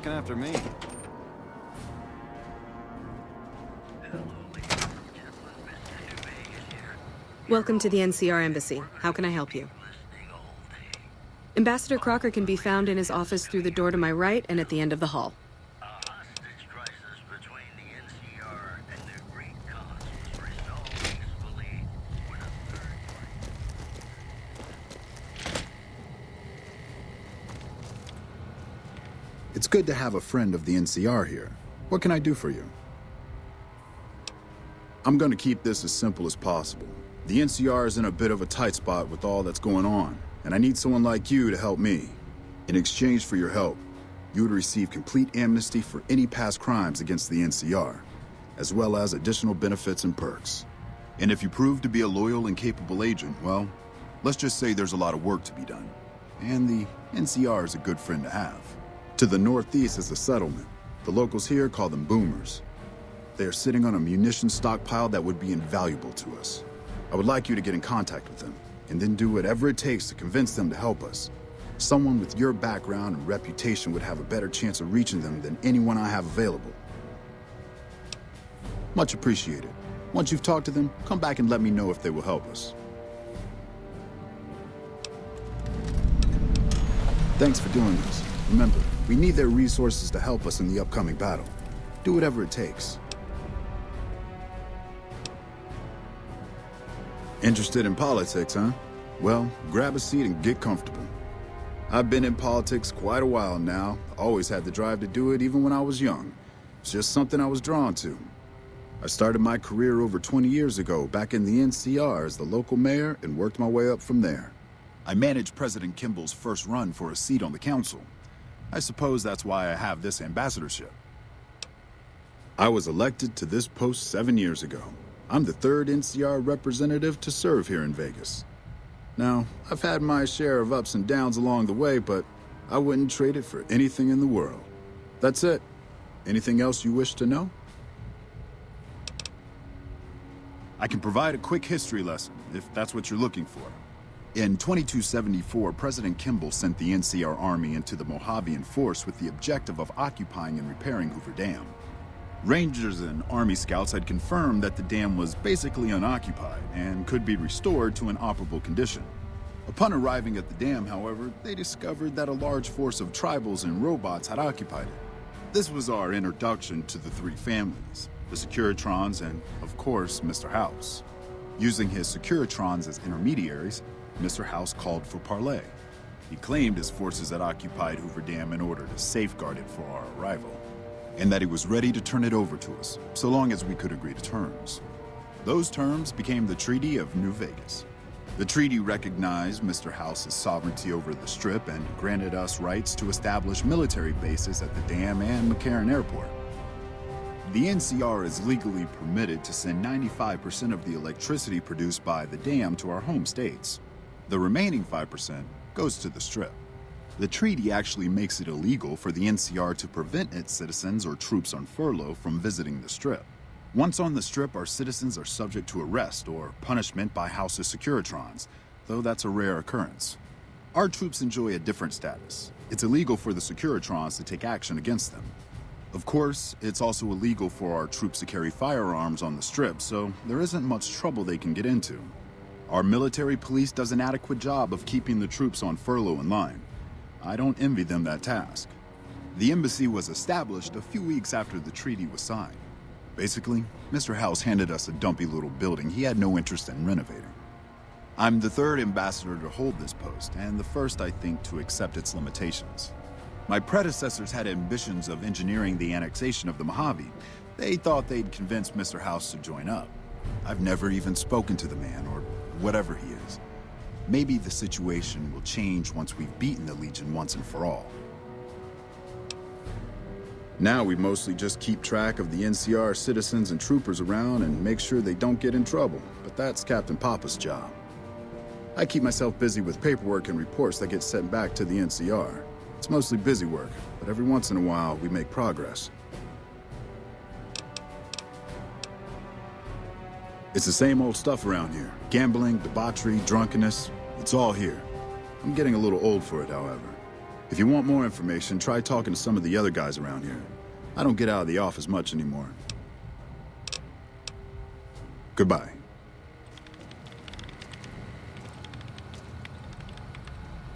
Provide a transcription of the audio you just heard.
looking after me. Welcome to the NCR Embassy. How can I help you? Ambassador Crocker can be found in his office through the door to my right and at the end of the hall. A hostage crisis between the NCR and their great cause was resolved peacefully when a third party... It's good to have a friend of the NCR here. What can I do for you? I'm going to keep this as simple as possible. The NCR is in a bit of a tight spot with all that's going on, and I need someone like you to help me. In exchange for your help, you would receive complete amnesty for any past crimes against the NCR, as well as additional benefits and perks. And if you prove to be a loyal and capable agent, well, let's just say there's a lot of work to be done. And the NCR is a good friend to have. To the northeast is a settlement. The locals here call them boomers. They are sitting on a munitions stockpile that would be invaluable to us. I would like you to get in contact with them, and then do whatever it takes to convince them to help us. Someone with your background and reputation would have a better chance of reaching them than anyone I have available. Much appreciated. Once you've talked to them, come back and let me know if they will help us. Thanks for doing this. Remember, we need their resources to help us in the upcoming battle. Do whatever it takes. Interested in politics, huh? Well, grab a seat and get comfortable. I've been in politics quite a while now. Always had the drive to do it even when I was young. It's just something I was drawn to. I started my career over 20 years ago back in the NCR as the local mayor and worked my way up from there. I managed President Kimball's first run for a seat on the council. I suppose that's why I have this ambassadorship. I was elected to this post 7 years ago. I'm the third NCR representative to serve here in Vegas. Now, I've had my share of ups and downs along the way, but I wouldn't trade it for anything in the world. That's it. Anything else you wish to know? I can provide a quick history lesson, if that's what you're looking for. In 2274, President Kimball sent the NCR Army into the Mojavean Force with the objective of occupying and repairing Hoover Dam. Rangers and Army scouts had confirmed that the dam was basically unoccupied and could be restored to an operable condition. Upon arriving at the dam, however, they discovered that a large force of tribals and robots had occupied it. This was our introduction to the three families, the Securitrons and, of course, Mr. House. Using his Securitrons as intermediaries, Mr. House called for parley. He claimed his forces had occupied Hoover Dam in order to safeguard it for our arrival, and that he was ready to turn it over to us, so long as we could agree to terms. Those terms became the Treaty of New Vegas. The treaty recognized Mr. House's sovereignty over the Strip and granted us rights to establish military bases at the dam and McCarran Airport. The NCR is legally permitted to send 95% of the electricity produced by the dam to our home states. The remaining 5% goes to the Strip. The treaty actually makes it illegal for the NCR to prevent its citizens or troops on furlough from visiting the Strip. Once on the Strip, our citizens are subject to arrest or punishment by House's Securitrons, though that's a rare occurrence. Our troops enjoy a different status. It's illegal for the Securitrons to take action against them. Of course, it's also illegal for our troops to carry firearms on the Strip, so there isn't much trouble they can get into. Our military police does an adequate job of keeping the troops on furlough in line. I don't envy them that task. The embassy was established a few weeks after the treaty was signed. Basically, Mr. House handed us a dumpy little building he had no interest in renovating. I'm the third ambassador to hold this post, and the first, I think, to accept its limitations. My predecessors had ambitions of engineering the annexation of the Mojave. They thought they'd convince Mr. House to join up. I've never even spoken to the man, or whatever he is. Maybe the situation will change once we've beaten the Legion once and for all. Now we mostly just keep track of the NCR citizens and troopers around and make sure they don't get in trouble, but that's Captain Papa's job. I keep myself busy with paperwork and reports that get sent back to the NCR. It's mostly busy work, but every once in a while we make progress. It's the same old stuff around here. Gambling, debauchery, drunkenness. It's all here. I'm getting a little old for it, however. If you want more information, try talking to some of the other guys around here. I don't get out of the office much anymore. Goodbye.